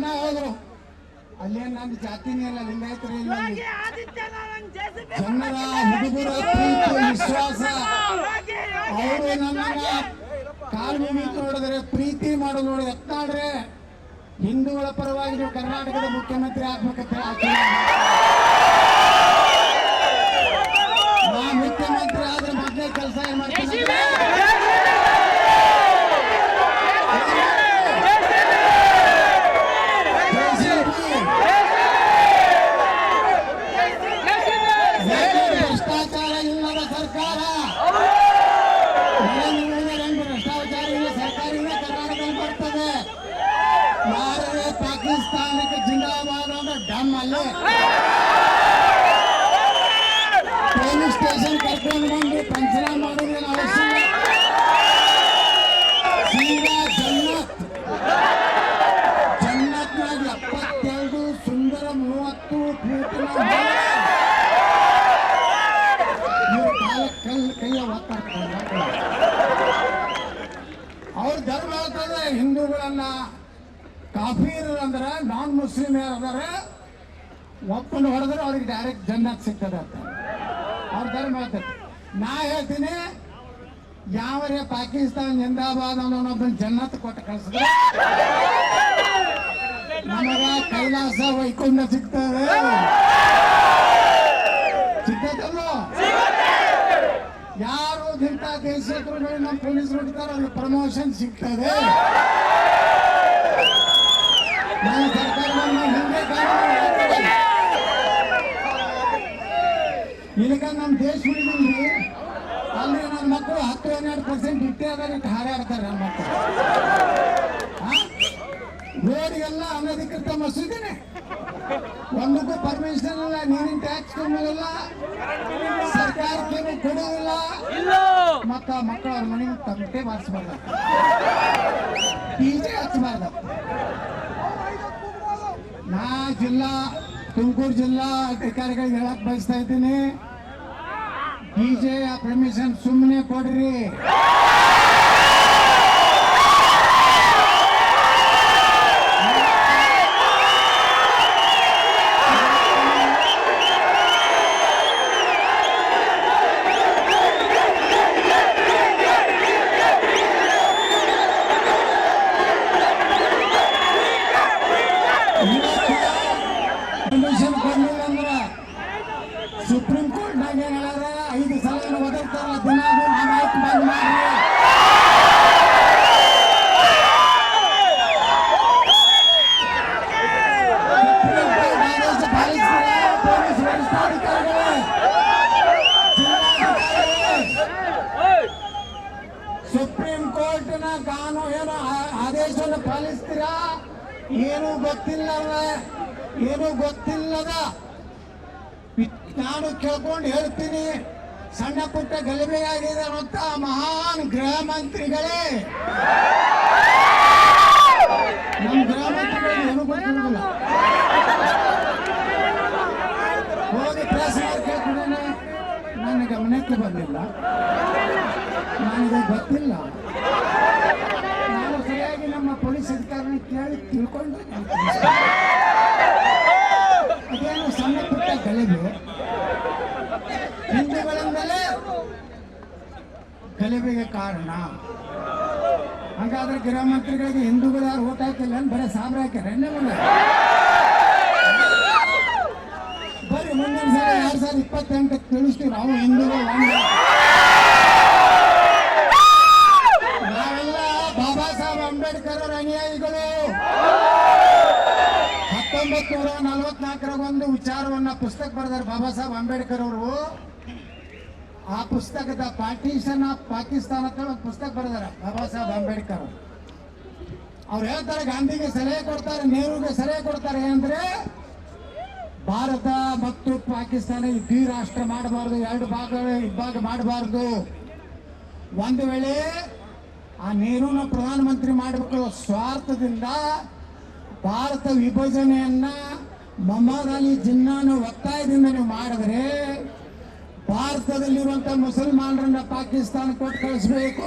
ಜನ ಹೋದ್ರು. ಅಲ್ಲೇನ್ ನನ್ನ ಜಾತಿನೇ ಇಲ್ಲ, ಲಿಂಗಾಯತರೇ ಇಲ್ಲ. ಜನರ ಹುಡುಗರ ಪ್ರೀತಿ ವಿಶ್ವಾಸ, ಅವರು ನನ್ನನ್ನ ಕಾಲು ನೋಡಿದ್ರೆ ಪ್ರೀತಿ ಮಾಡೋದು ನೋಡಿ ಎತ್ತಾಡ್ರೆ ಹಿಂದೂಗಳ ಪರವಾಗಿ ನೀವು ಕರ್ನಾಟಕದ ಮುಖ್ಯಮಂತ್ರಿ ಆಗ್ಬೇಕಂತ ನಾ ಮುಖ್ಯಮಂತ್ರಿ ಆದ್ರೆ ಮೊದಲೇ ಕೆಲಸ ಏನ್ ಮಾಡ್ತೀನಿ, ಭ್ರಷ್ಟಾಚಾರ ಇಲ್ಲದ ಸರ್ಕಾರ, ಭ್ರಷ್ಟಾಚಾರ ಇಲ್ಲ ಸರ್ಕಾರದಿಂದ ಕರ್ನಾಟಕದಲ್ಲಿ ಬರ್ತದೆ. ಯಾರೇ ಪಾಕಿಸ್ತಾನಕ್ಕೆ ಜಿಂದಾಬಾದ್ ಅಂದ್ರೆ ಡಮ್ ಅಲ್ಲೇ ಪೊಲೀಸ್ ಸ್ಟೇಷನ್ ಕರ್ಕೊಂಡು ಬಂದು ಪಂಚನ ಮಾಡೋದೇನು ಅವಶ್ಯ ಇಲ್ಲ. ಸೀದಾ ಜನ್ನತ್ನಾಗ 72 ಸುಂದರ 30 ಫೂಟಿನ ಕೈಯ ಒತ್ತಾಡ್ತಾರೆ. ಅವ್ರ ಧರ್ಮ ಹೇಳ್ತದೆ ಹಿಂದೂಗಳನ್ನ ಕಾಫೀರ್ ಅಂದ್ರೆ ನಾನ್ ಮುಸ್ಲಿಮ್ ಯಾರಾದ್ರೆ ಒಪ್ಪನ್ನು ಹೊಡೆದ್ರೆ ಅವ್ರಿಗೆ ಡೈರೆಕ್ಟ್ ಜನ್ನತ್ ಸಿಗ್ತದೆ ಅಂತ ಅವ್ರ ಧರ್ಮ ಹೇಳ್ತದೆ. ನಾ ಹೇಳ್ತೀನಿ, ಯಾವರೇ ಪಾಕಿಸ್ತಾನ ಜಿಂದಾಬಾದ್ ಅನ್ನೋನೊಬ್ಬನ ಜನ್ನತ್ ಕೊಟ್ಟು ಕಳಿಸಿದ್ರೆ ನಮಗ ಕೈಲಾಸ ವೈಕುಂಠ ಸಿಗ್ತದೆ. ಸಿಗ್ತದಲ್ಲೋ? ಯಾರು ಇಂಥ ದೇಶಗಳು ನಮ್ಮ ಪೊಲೀಸ್ ಹೊಡಿತಾರೋ ಅವ್ರಿಗೆ ಪ್ರಮೋಷನ್ ಸಿಗ್ತದೆ. ನಮ್ಮ ಸರ್ಕಾರ ಹಿಂದೆ ಈಗ ನಮ್ಮ ದೇಶ ಉಳಿದ್ರಿ ಅಲ್ಲಿ ನನ್ನ ಮಕ್ಕಳು 10-12% ಇಟ್ಟೇ ಅದಾರೆ, ಹಾರಾಡ್ತಾರೆ ನನ್ನ ಮಕ್ಕಳು. ರೋಡ್ಗೆಲ್ಲ ಅನಧಿಕೃತ ಮಸೂದಿನೇ, ಒಂದಕ್ಕೂ ಪರ್ಮಿಷನ್ ಇಲ್ಲ, ನೀರಿನ ಟ್ಯಾಕ್ಸ್ ತುಂಬಿಲ್ಲ, ಸರ್ಕಾರಕ್ಕೇನು ಕೊಡುವುದಿಲ್ಲ. ಮತ್ತ ಮಕ್ಕಳು ಅವ್ರ ಮನೆಗೆ ತಮಟೆ ಬಾರಿಸಬಾರ್ದ, ಡಿಜೆ ಹಚ್ಚಬಾರ್ದ. ನಾ ತುಮಕೂರು ಜಿಲ್ಲಾ ಅಧಿಕಾರಿಗಳಿಗೆ ಹೇಳಕ್ ಬಯಸ್ತಾ ಇದ್ದೀನಿ, ಡಿಜೆ ಪರ್ಮಿಷನ್ ಸುಮ್ಮನೆ ಕೊಡ್ರಿ. ಪರ್ಮಿಷನ್ ಕೊಡ್ಲಿಲ್ಲ ಅಂದ್ರ ಸುಪ್ರೀಂ ಕೋರ್ಟ್ ನಾಗ ಏನ್ ಹೇಳಾರ, 5 ಸಲ ಒದರ್ತಾರ ದಿನ ಬಂದ್ ಮಾಡ್ರಿ. ಆದೇಶ ಪಾಲಿಸ್ತೀರ ಪೊಲೀಸ್ ವರಿಷ್ಠಾಧಿಕಾರಿಗಳೇ, ಸುಪ್ರೀಂ ಕೋರ್ಟ್ನ ಕಾನೂನು ಆದೇಶವನ್ನು ಪಾಲಿಸ್ತೀರಾ? ಏನು ಗೊತ್ತಿಲ್ಲದ ನಾನು ಕೇಳ್ಕೊಂಡು ಹೇಳ್ತೀನಿ, ಸಣ್ಣ ಪುಟ್ಟ ಗಲಭೆಯಾಗಿದೆ ಅಂತ ಮಹಾನ್ ಗೃಹ ಮಂತ್ರಿಗಳೇ, ನಮ್ಮ ಗೃಹ ಮಂತ್ರಿಗಳಿಗೆ ಏನು ಗೊತ್ತಿಲ್ಲ. ಹೋಗಿ ಪ್ರೆಸ್ ಕೇಳ್ಕೊಂಡೇನೆ, ನನ್ನ ಗಮನಕ್ಕೆ ಬಂದಿಲ್ಲ, ನನಗೆ ಗೊತ್ತಿಲ್ಲ. ನಾನು ಸರಿಯಾಗಿ ನಮ್ಮ ಪೊಲೀಸ್ ಅಧಿಕಾರಿನ ಕೇಳಿ ತಿಳ್ಕೊಂಡು ಅದೇನು ಸಣ್ಣ ಪುಟ್ಟ ಗಲಭೆ, ಹಿಂದೂಗಳಿಂದಲೇ ಗಲಭೆಗೆ ಕಾರಣ. ಹಾಗಾದ್ರೆ ಗೃಹ ಮಂತ್ರಿಗಳಿಗೆ ಹಿಂದೂಗಳು ಯಾರು ಓಟ್ ಹಾಕಿಲ್ಲ, ಬರೀ ಸಾಬ್ರ ಹಾಕ್ಯಾರ. ಬರ್ರಿ ಮುಂದಿನ ಸಲ 2028 ತಿಳಿಸ್ತೀವಿ ನಾವು ಹಿಂದೂಗಳು. ನಾವೆಲ್ಲ ಬಾಬಾ ಸಾಹೇಬ್ ಅಂಬೇಡ್ಕರ್ ಅವರ ಅನುಯಾಯಿಗಳು. 1944 ಒಂದು ವಿಚಾರವನ್ನ ಪುಸ್ತಕ ಬರೆದಾರೆ ಬಾಬಾ ಸಾಹೇಬ್ ಅಂಬೇಡ್ಕರ್ ಅವರು. ಆ ಪುಸ್ತಕದ ಪಾರ್ಟಿಷನ್ ಆಫ್ ಪಾಕಿಸ್ತಾನ ಅಂತ ಒಂದು ಪುಸ್ತಕ ಬರೆದಾರೆ ಬಾಬಾ ಸಾಹೇಬ್ ಅಂಬೇಡ್ಕರ್. ಅವ್ರು ಹೇಳ್ತಾರೆ, ಗಾಂಧಿಗೆ ಸಲಹೆ ಕೊಡ್ತಾರೆ, ನೆಹರುಗೆ ಸಲಹೆ ಕೊಡ್ತಾರೆ. ಅಂದ್ರೆ ಭಾರತ ಮತ್ತು ಪಾಕಿಸ್ತಾನ ಇಡೀ ರಾಷ್ಟ್ರ ಮಾಡಬಾರ್ದು, 2 ಭಾಗ ಮಾಡಬಾರ್ದು. ಒಂದು ವೇಳೆ ಆ ನೆಹರೂನ ಪ್ರಧಾನಮಂತ್ರಿ ಮಾಡಬೇಕು ಸ್ವಾರ್ಥದಿಂದ ಭಾರತ ವಿಭಜನೆಯನ್ನ ಮೊಹಮ್ಮದ್ ಅಲಿ ಜಿನ್ನಾನ ಒತ್ತಾಯದಿಂದ ನೀವು ಮಾಡಿದ್ರೆ ಭಾರತದಲ್ಲಿರುವಂತ ಮುಸಲ್ಮಾನರನ್ನ ಪಾಕಿಸ್ತಾನ ಕೊಟ್ಟು ಕಳಿಸಬೇಕು.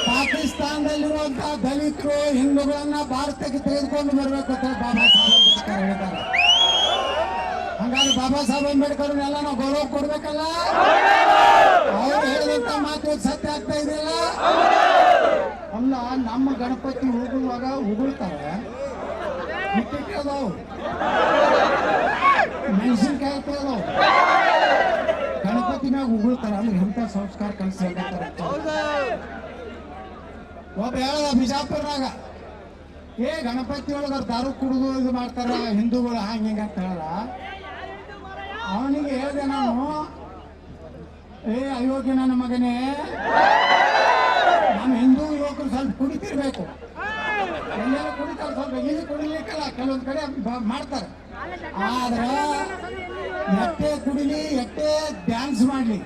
ಪಾಕಿಸ್ತಾನದಲ್ಲಿರುವಂತಹ ದಲಿತರು ಹಿಂದೂಗಳನ್ನ ಭಾರತಕ್ಕೆ ತೆಗೆದುಕೊಂಡು ಬರ್ಬೇಕು ಅಂತ ಬಾಬಾ ಸಾಹೇಬ್ ಅಂಬೇಡ್ಕರ್ ಹೇಳಿದ್ದಾರೆ. ಹಂಗಾಗಿ ಬಾಬಾ ಸಾಹೇಬ್ ಅಂಬೇಡ್ಕರ್ನೆಲ್ಲ ನಾವು ಗೌರವ ಕೊಡ್ಬೇಕಲ್ಲ. ಅವ್ರು ಹೇಳಿದಂತ ಮಾತು ಸತ್ಯ ಆಗ್ತಾ ಇದೆಯಲ್ಲ. ಅಲ್ಲ, ನಮ್ಮ ಗಣಪತಿ ಹೋಗುವಾಗ ಉಗುಳ್ತಾರೆ, ಮೆಣಸಿನ್ಕಾಯಿ ಅದಾವ, ಗಣಪತಿ ಮ್ಯಾಗ ಉಗುಳ್ತಾರ. ಅಂದ್ರೆ ಎಂತ ಸಂಸ್ಕಾರ ಕಲಿಸ್ತಾರೆ. ಒಬ್ಬ ಹೇಳ್ದ ಬಿಜಾಪುರನಾಗ, ಗಣಪತಿ ಒಳಗ ದಾರು ಕುಡಿದು ಇದು ಮಾಡ್ತಾರ ಹಿಂದೂಗಳು ಹಂಗ ಅಂತ ಹೇಳ. ಅವನಿಗೆ ಹೇಳಿದೆ ನಾನು, ಅಯೋಗ್ಯ ನನ್ನ ಮಗನೇ, ನಮ್ಮ ಹಿಂದೂ ಯುವಕರು ಸ್ವಲ್ಪ ಕುಡಿತಿರ್ಬೇಕು. ಎಲ್ಲರೂ ಕುಡಿತಾರೆ, ಸ್ವಲ್ಪ ಇಲ್ಲಿ ಕುಡಿಲಿಕ್ಕಲ್ಲ, ಕೆಲವೊಂದು ಕಡೆ ಮಾಡ್ತಾರೆ. ಆದ್ರೆ ಎಷ್ಟೇ ಕುಡಿಲಿ, ಎಷ್ಟೇ ಡ್ಯಾನ್ಸ್ ಮಾಡಲಿ,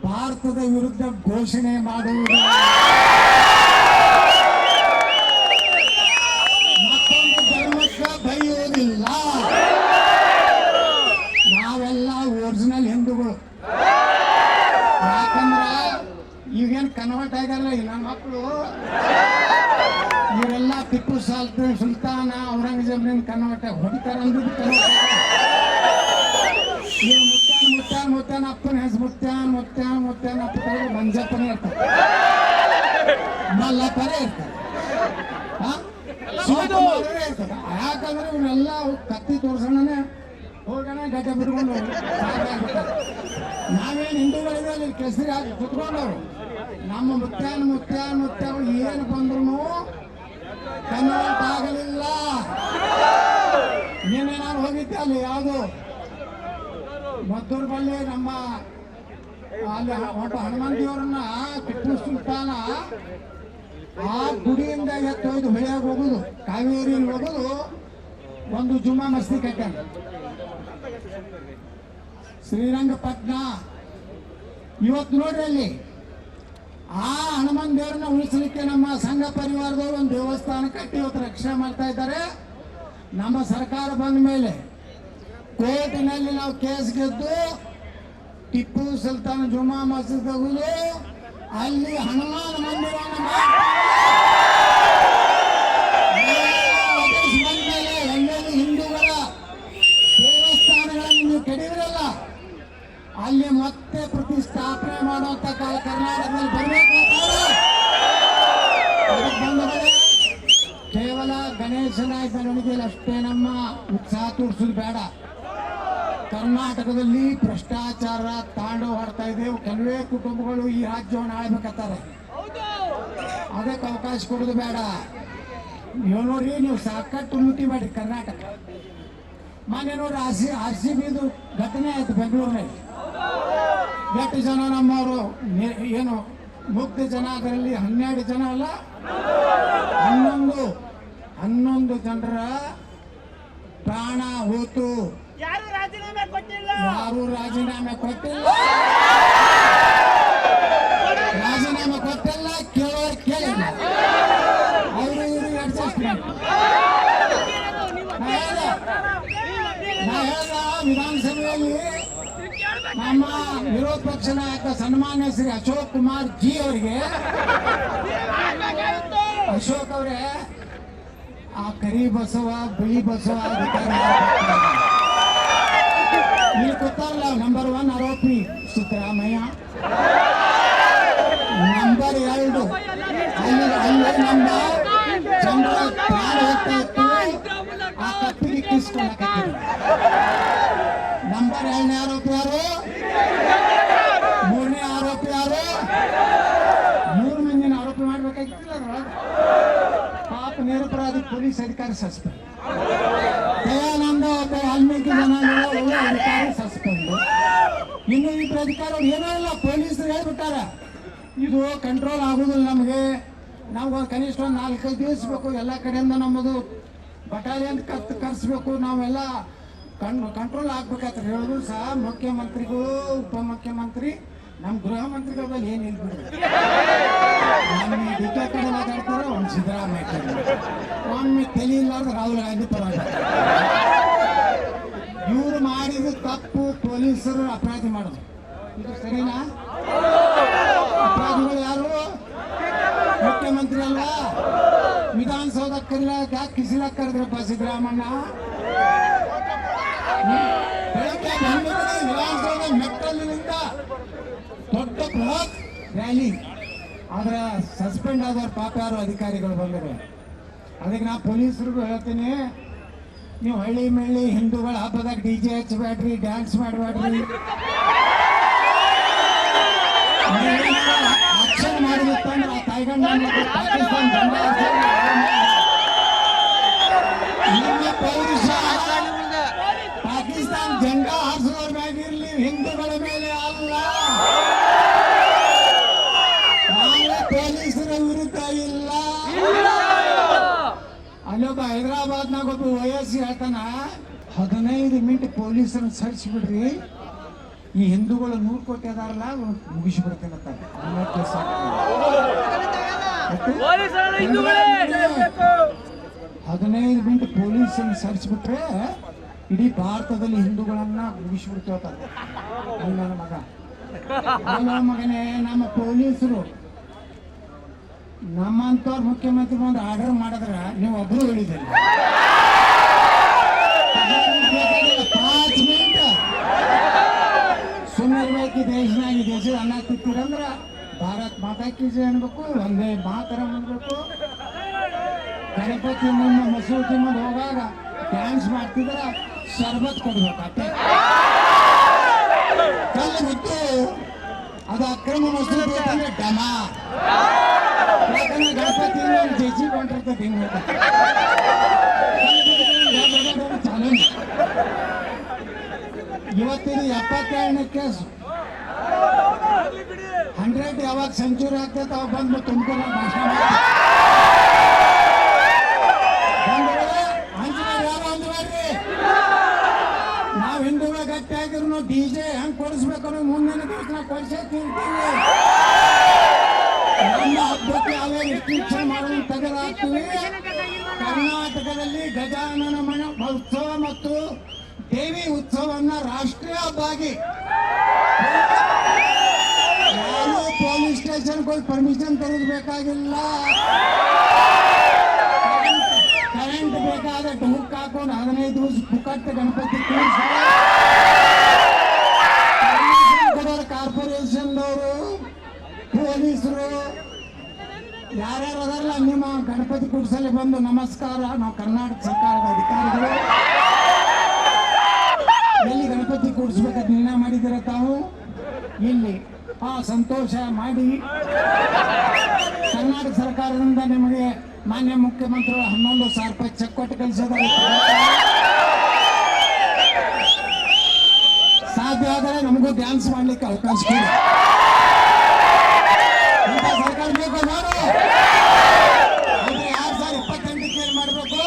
ಭಾರತದ ವಿರುದ್ಧ ಘೋಷಣೆ ಮಾಡುವುದು, ಮತ್ತೊಂದು ಧರ್ಮಕ್ಕೆ ಬೈಯೋದಿಲ್ಲ. ನಾವೆಲ್ಲ ಒರಿಜಿನಲ್ ಹಿಂದೂಗಳು. ಯಾಕಂದ್ರೆ ಈಗೇನು ಕನ್ವರ್ಟ್ ಆಗ್ಯಾರಲ್ಲ ಈ ನನ್ನ ಮಕ್ಕಳು, ಇವರೆಲ್ಲ ಟಿಪ್ಪು ಸುಲ್ತಾನ ಔರಂಗಜೇಬ್ ಕನ್ವರ್ಟ್ ಹೊಡಿತಾರೆ ಅಂದ್ರೂ ಕನ್ವರ್ಟ್ ಇವ್ ಮುತ್ಯಾನ ಅಪ್ಪನ ಹೆಸರು ಮುತ್ಯಾನ ಅಪ್ಪ ಮಂಜಪ್ಪನೇ ಇರ್ತಾರೆ, ಮಲ್ಲಪ್ಪನೇ ಇರ್ತಾರೆ, ಇರ್ತಾರೆ. ಯಾಕಂದ್ರೆ ಇವರೆಲ್ಲ ಕತ್ತಿ ತೋರ್ಸೋಣನೆ ಹೋಗೋಣ ಗಡ್ಡೆ ಬಿಟ್ಕೊಂಡು ನಾವೇನು ಹಿಂದೂಗಳಿದೆ ಅಲ್ಲಿ ಕೆಸರಿ ಹಾಕಿ ಕುತ್ಕೊಂಡವ್ರು. ನಮ್ಮ ಮುತ್ಯಾನ ಏನು ಬಂದ್ರು ಕನ್ವರ್ಟ್ ಆಗಲಿಲ್ಲ. ನಿನ್ನೆ ನಾನು ಹೋಗಿದ್ದೆ ಅಲ್ಲಿ ಯಾವುದು ಮದ್ದೂರು ಬಲ್ಲಿ ನಮ್ಮ ಅಲ್ಲಿ ಒಬ್ಬ ಹನುಮಾನ್ ದೇವರನ್ನ ಟಿಪ್ಪು ಸುಲ್ತಾನ ಆ ಗುಡಿಯಿಂದ ಎತ್ತೊಯ್ದು ಹೊಳೆಯಾಗ ಹೋಗುದು, ಕಾವೇರಿಯಲ್ಲಿ ಹೋಗುದು, ಒಂದು ಜುಮ್ಮಾ ಮಸ್ತಿ ಕಟ್ಟಾನ ಶ್ರೀರಂಗಪಟ್ಟಣ. ಇವತ್ತು ನೋಡ್ರಿ ಅಲ್ಲಿ ಆ ಹನುಮಾನ್ ದೇವರನ್ನ ಉಳಿಸಲಿಕ್ಕೆ ನಮ್ಮ ಸಂಘ ಪರಿವಾರದವರು ಒಂದು ದೇವಸ್ಥಾನ ಕಟ್ಟಿ ಇವತ್ತು ರಕ್ಷಣೆ ಮಾಡ್ತಾ ಇದ್ದಾರೆ. ನಮ್ಮ ಸರ್ಕಾರ ಬಂದ ಮೇಲೆ ಕೋರ್ಟಿನಲ್ಲಿ ನಾವು ಕೇಸ್ ಗೆದ್ದು ಟಿಪ್ಪು ಸುಲ್ತಾನ್ ಜುಮ್ಮಾ ಮಸೀದ್ ಹೋಗುದು, ಅಲ್ಲಿ ಹನುಮಾನ್ ಮಂದಿರವನ್ನು ಎಲ್ಲೆಲ್ಲಿ ಹಿಂದೂಗಳ ದೇವಸ್ಥಾನಗಳನ್ನು ನೀವು ಕೆಡಿದ್ರಲ್ಲ, ಅಲ್ಲಿ ಮತ್ತೆ ಪ್ರತಿಷ್ಠಾಪನೆ ಮಾಡುವಂತ ಕಾಲ ಕರ್ನಾಟಕದಲ್ಲಿ ಬರಬೇಕು. ಕೇವಲ ಗಣೇಶನ ಮೆರವಣಿಗೆಯಲ್ಲಿ ಅಷ್ಟೇ ನಮ್ಮ ಉತ್ಸಾಹ ತೋರಿಸೋದು ಬೇಡ. ಕರ್ನಾಟಕದಲ್ಲಿ ಭ್ರಷ್ಟಾಚಾರ ತಾಂಡವಾಡ್ತಾ ಇದೆ. ಕೆಲವೇ ಕುಟುಂಬಗಳು ಈ ರಾಜ್ಯವನ್ನು ಆಳ್ಬೇಕತ್ತಾರೆ, ಅದಕ್ಕೆ ಅವಕಾಶ ಕೊಡೋದು ಬೇಡ. ನೀವು ನೋಡ್ರಿ, ನೀವು ಸಾಕಷ್ಟು ಲೂಟಿ ಮಾಡಿ ಕರ್ನಾಟಕ. ಮೊನ್ನೆ ನೋಡ್ರಿ RCBದು ಘಟನೆ ಆಯ್ತು ಬೆಂಗಳೂರಿನಲ್ಲಿ. ಎಷ್ಟು ಜನ ನಮ್ಮವರು ಏನು ಮುಗ್ಧ ಜನ, ಅದರಲ್ಲಿ 12 ಜನ ಅಲ್ಲ 11 ಜನರ ಪ್ರಾಣ ಹೋತು. ಯಾರು ರಾಜೀನಾಮೆ ಕೊಟ್ಟಿಲ್ಲ. ಕೇಳೋರು ಕೇಳಿಲ್ಲ. ಅವರು ಇವರು ಅಡ್ಜಸ್ಟ್ಮೆಂಟ್. ನಾ ಹೇಳ್ದ ವಿಧಾನಸಭೆಯಲ್ಲಿ ನಮ್ಮ ವಿರೋಧ ಪಕ್ಷ ನಾಯಕ ಸನ್ಮಾನ್ಯ ಶ್ರೀ ಅಶೋಕ್ ಕುಮಾರ್ ಜಿ ಅವರಿಗೆ, ಅಶೋಕ್ ಅವರೇ, ಆ ಕರಿ ಬಸವ ಬಿಳಿ ಬಸವ ಇಲ್ಲಿ ಗೊತ್ತಲ್ಲ, ನಂಬರ್ 1 ಆರೋಪಿ ಸಿದ್ದರಾಮಯ್ಯ, ನಂಬರ್ 2 ಅಲ್ಲಿ ನಮ್ಮ ಜನರ ಪ್ರಾಣ ಹೋಗ್ತಾ ಇತ್ತು, ಆ ಕಪ್ಪಿಗೆ ಕಿಸ್ಕೊಳ್ಳ. ನಂಬರ್ 2ನೇ ಆರೋಪಿ ಯಾರು? 3ನೇ ಆರೋಪಿ ಯಾರು? 3 ಮಂದಿನ ಆರೋಪಿ ಮಾಡ್ಬೇಕಾಗಿತ್ತಿಲ್ಲ. ಪಾಪ ನಿರಪರಾಧಿ ಪೊಲೀಸ್ ಅಧಿಕಾರಿ ಸಸ್ಪೆಂಡ್, ದಯಾನಂದ ಒಬ್ಬ ವಾಲ್ಮೀಕಿ ಜನಾಂಗದ ಅಧಿಕಾರಿ ಸಸ್ಪೆಂಡ್, ಇನ್ನು ಇಬ್ಬರು ಅಧಿಕಾರಿ ಏನೋ ಇಲ್ಲ, ಪೊಲೀಸರು ಹೇಳ್ಬಿಟ್ಟಾರ ಇದು ಕಂಟ್ರೋಲ್ ಆಗುದಿಲ್ಲ ನಮಗೆ, ನಾವು ಕನಿಷ್ಠ 4-5 ದಿವಸ ಬೇಕು, ಎಲ್ಲ ಕಡೆಯಿಂದ ನಮ್ಮದು ಬಟಾಲಿಯನ್ ಕರ್ಸ್ಬೇಕು, ನಾವೆಲ್ಲ ಕಂಟ್ರೋಲ್ ಆಗ್ಬೇಕಾದ್ರೆ ಹೇಳಿದ್ರು ಸಹ ಮುಖ್ಯಮಂತ್ರಿಗಳು, ಉಪಮುಖ್ಯಮಂತ್ರಿ, ನಮ್ಮ ಗೃಹ ಮಂತ್ರಿಗಳಲ್ಲಿ ಏನಿಲ್ಲ ಬಿಡಿ. ಒಮ್ಮೆ ಡಿಕೆ ಕಡೆ ಮಾತಾಡ್ತಾರೆ, ಒಮ್ಮೆ ಸಿದ್ದರಾಮಯ್ಯ ಕಡೆ, ಒಮ್ಮೆ ತಲೆ ಇಲ್ಲಾರ್ದು ರಾಹುಲ್ ಗಾಂಧಿ ಪರವಾಗಿ. ಇವರು ಮಾಡಿದ ತಪ್ಪು ಪೊಲೀಸರು ಅಪರಾಧಿ ಮಾಡೋದು, ಇದು ಸರಿನಾ? ಅಪರಾಧಿಗಳು ಯಾರು? ಮುಖ್ಯಮಂತ್ರಿ ಅಲ್ಲ, ವಿಧಾನಸೌಧಕ್ಕೆ ಯಾಕೆ ಕಿಸಿಲಾಕ ಕರೆದ್ರಪ್ಪ ಸಿದ್ದರಾಮಣ್ಣ? ಬೆಳಗ್ಗೆ ವಿಧಾನಸೌಧ ಮೆಟ್ಟಲಿನಿಂದ ದೊಡ್ಡ ಬೃಹತ್ ರ್ಯಾಲಿ, ಆದ್ರೆ ಸಸ್ಪೆಂಡ್ ಆದವ್ರು ಪಾಪ ಯಾರು ಅಧಿಕಾರಿಗಳು ಬಂದರು. ಅದಕ್ಕೆ ನಾ ಪೊಲೀಸರಿಗೂ ಹೇಳ್ತೀನಿ, ನೀವು ಹಳ್ಳಿ ಮೆಳ್ಳಿ ಹಿಂದೂಗಳ ಹಬ್ಬದಾಗ DJ ಹಚ್ಚಬೇಡ್ರಿ, ಡ್ಯಾನ್ಸ್ ಮಾಡಬೇಡ್ರಿ. ಆಕ್ಷನ್ ಮಾಡಿತ್ತಂದ್ರೆ ಆ ತಾಯ್ಗಂಡ ಪಾಕಿಸ್ತಾನ ಜಂಡ ನಿಮ್ಮ ಪೌರುಷ ಪಾಕಿಸ್ತಾನ ಜಂಡ ಹಾರಿಸೋದ್ರ ಮ್ಯಾಗಿರ್ಲಿ, ಹಿಂದೂಗಳ ಮೇಲೆ ಅಲ್ಲ. ನಾವು ಪೊಲೀಸರ ವಿರುದ್ಧ ಇಲ್ಲ. ಅಲ್ಲೊಬ್ಬ ಹೈದರಾಬಾದ್ನಾಗ ಒಬ್ಬ ವಯಸ್ಸು ಹೇಳ್ತಾನ, 15 ಮಿನಿಟ್ ಪೊಲೀಸರನ್ನ ಸರಿಸಿಬಿಡ್ರಿ, ಈ ಹಿಂದೂಗಳು 100 ಕೋಟಿ ಅದಾರಲ್ಲ ಮುಗಿಸ್ಬಿಡ್ತೇನಂತ. 15 ಮಿನಿಟ್ ಪೊಲೀಸರನ್ನ ಸರಿಸ್ಬಿಟ್ರೆ ಇಡೀ ಭಾರತದಲ್ಲಿ ಹಿಂದೂಗಳನ್ನ ಮುಗಿಸ್ಬಿಡ್ತೇವತ್ತ. ನನ್ನ ಮಗ ಅಲ್ಲ ಮಗನೇ, ನಮ್ಮ ಪೊಲೀಸರು ನಮ್ಮಂತವ್ರ ಮುಖ್ಯಮಂತ್ರಿ ಒಂದು ಆರ್ಡರ್ ಮಾಡಿದ್ರೆ ನೀವು ಒಬ್ರು ಹೇಳಿದ್ದೀರಿ. 5 ಮಿನಿಟ್ ಸುಮ್ಮನೆ ದೇಶನಾಗಿ ದೇಶದ ಅನ್ನ ತಿಂತೀರಂದ್ರೆ ಭಾರತ್ ಮಾತಾ ಕಿ ಜೈ ಅನ್ಬೇಕು, ಒಂದೇ ಮಾತರಂ ಅನ್ಬೇಕು. ಗಣಪತಿ ಮುಂದೆ ಮಸೂತಿ ಮುಂದೆ ಹೋಗಾಗ ಡ್ಯಾನ್ಸ್ ಮಾಡ್ತಿದ್ರ ಶರ್ಬತ್ ಕೊಡ್ಬೇಕು. ಅಷ್ಟೇ ಕಲ್ಲು ಬಿಟ್ಟು ಅದು ಅಕ್ರಮ ಮಸೂತಿ ಅಂದ್ರೆ ಡಮ. ಯಾಕಂದ್ರೆ ಗಣಪತಿ ಜಜ್ಜಿ ಕೊಂಡಿರ್ತದೆ ಹಿಂಗೆ ಚಾಲನೆ. ಇವತ್ತಿನ 72ನೇ ಕೇಸ್ 100 ಯಾವಾಗ ಸೆಂಚುರಿ ಆಗ್ತೈತೆ ಅವಾಗ ಬಂದು ತುಂಬಿಕೊಂಡು ಭಾಷಣ ಮಾಡ್ತಾರೆ. ನಾವು ಹಿಂದೂಗಳ ಗಟ್ಟಿ ಆಗಿದ್ರು DJ ಹೆಂಗ್ ಕೊಡಿಸ್ಬೇಕು ಅನ್ನೋ ಮುಂದಿನ ದಿವಸ ನಾವು ಕೊಡಿಸೇ ತಿಂತೀವಿ. ನಮ್ಮ ಹಬ್ಬಕ್ಕೆ ಯಾವ್ಯಾವ ರಿಸ್ಟ್ರಿಕ್ಷನ್ ಮಾಡೋದು ತೆಗೆದಾಕ್ತೀವಿ. ಕರ್ನಾಟಕದಲ್ಲಿ ಗಜಾನನ ಉತ್ಸವ ಮತ್ತು ದೇವಿ ಉತ್ಸವವನ್ನ ರಾಷ್ಟ್ರೀಯ ಹಬ್ಬ ಆಗಿ ಯಾರು ಪೊಲೀಸ್ ಸ್ಟೇಷನ್ಗೆ ಹೋಗಿ ಪರ್ಮಿಷನ್ ತೆಗೆದುಬೇಕಾಗಿಲ್ಲ. ಕರೆಂಟ್ ಬೇಕಾದ ಹುಕ್ ಹಾಕೊಂಡು 15 ದಿವಸ ಪುಕ್ಕಟ್ಟೆ ಗಣಪತಿ ಕೊಡೋರು ಕಾರ್ಪೊರೇಷನ್ದವರು, ಪೊಲೀಸರು ಯಾರ್ಯಾರು ಅದಾರಲ್ಲ ನಿಮ್ಮ ಗಣಪತಿ ಕುಡಿಸಲಿ ಬಂದು ನಮಸ್ಕಾರ. ನಾವು ಕರ್ನಾಟಕ ಸರ್ಕಾರದ ಅಧಿಕಾರಿಗಳು ಎಲ್ಲಿ ಗಣಪತಿ ಕೂಡಿಸ್ಬೇಕಂತ ನಿರ್ಣಯ ಮಾಡಿದ್ದೀರ ತಾವು? ಇಲ್ಲಿ ಸಂತೋಷ ಮಾಡಿ ಕರ್ನಾಟಕ ಸರ್ಕಾರದಿಂದ ನಿಮಗೆ ಮಾನ್ಯ ಮುಖ್ಯಮಂತ್ರಿಗಳು 11,000 ರೂಪಾಯಿ ಚೆಕ್ ಕೊಟ್ಟು ಕಳಿಸಿದ್ದಾರೆ. ಸಾಧ್ಯ ಆದರೆ ನಮಗೂ ಡ್ಯಾನ್ಸ್ ಮಾಡ್ಲಿಕ್ಕೆ ಅವಕಾಶ ಕೊಡಿ. ಇಂಥ ಸರ್ಕಾರ ಬೇಕು ನೋಡು. ಆದ್ರೆ 2028ಕ್ಕೆ ಏನ್ ಮಾಡ್ಬೇಕು?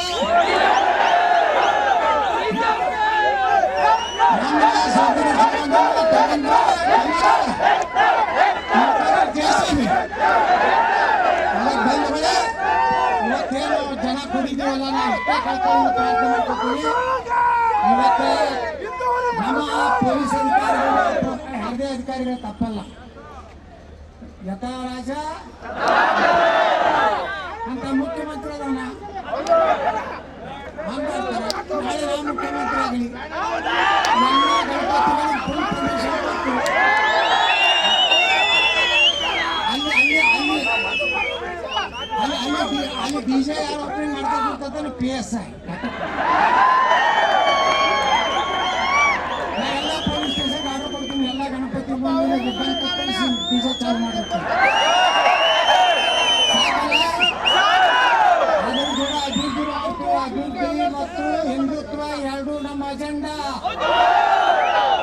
ಇವತ್ತೇನು ಜನ ಕುಡಿದೀವಲ್ಲ, ನಾವು ಇಷ್ಟ ಕಳ್ಕೊಂಡು ಪ್ರಾರ್ಥನೆ ಮಾಡ್ಕೊತೀವಿ. ಇವತ್ತು ನಮ್ಮ ಪೊಲೀಸ್ ಅಧಿಕಾರಿಗಳು ಯಾವುದೇ ಅಧಿಕಾರಿಗಳು ತಪ್ಪಲ್ಲ. ಯಥಾ ರಾಜ ಅಂತ ಮುಖ್ಯಮಂತ್ರಿ ಅದನ್ನ ನಾಳೆ ನಾವು ಮುಖ್ಯಮಂತ್ರಿ ಆಗಲಿ, ಎಲ್ಲ ಗಣಪತಿಗಳಿಗೆ ಫುಲ್ ಪರ್ಮಿಷನ್ ಕೊಟ್ಟು ಅಲ್ಲಿ DJ ಯಾರು ಓಪನಿಂಗ್ ಮಾಡ್ತಾ PSI ಎಲ್ಲ ಪೊಲೀಸ್ ಸ್ಟೇಷನ್ ಆರ್ಡರ್ ಕೊಡ್ತೀನಿ. ಎಲ್ಲ ಗಣಪತಿ ಬಂದು DJ ಚಾಲು ಮಾಡಿರ್ತಾರೆ. ಅದ್ರ ಕೂಡ ಅಭಿವೃದ್ಧಿ ಮತ್ತು ಹಿಂದುತ್ವ ಎರಡೂ ನಮ್ಮ ಅಜೆಂಡಾ.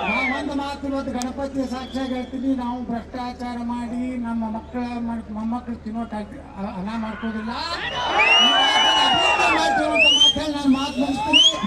ನಾವೊಂದು ಮಾತು ಇವತ್ತು ಗಣಪತಿ ಸಾಕ್ಷಿಯಾಗಿ ಹೇಳ್ತೀನಿ, ನಾವು ಭ್ರಷ್ಟಾಚಾರ ಮಾಡಿ ನಮ್ಮ ಮೊಮ್ಮಕ್ಕಳು ತಿನ್ನೋಕೆ ಹಣ ಮಾಡ್ಕೋದಿಲ್ಲ. ಅಭಿವೃದ್ಧಿ ಮಾಡ್ತೀವಿ ಅಂತ ಮಾತೇಳಿ ನಾನು ಮಾತು ಮುಗಿಸ್ತೀನಿ.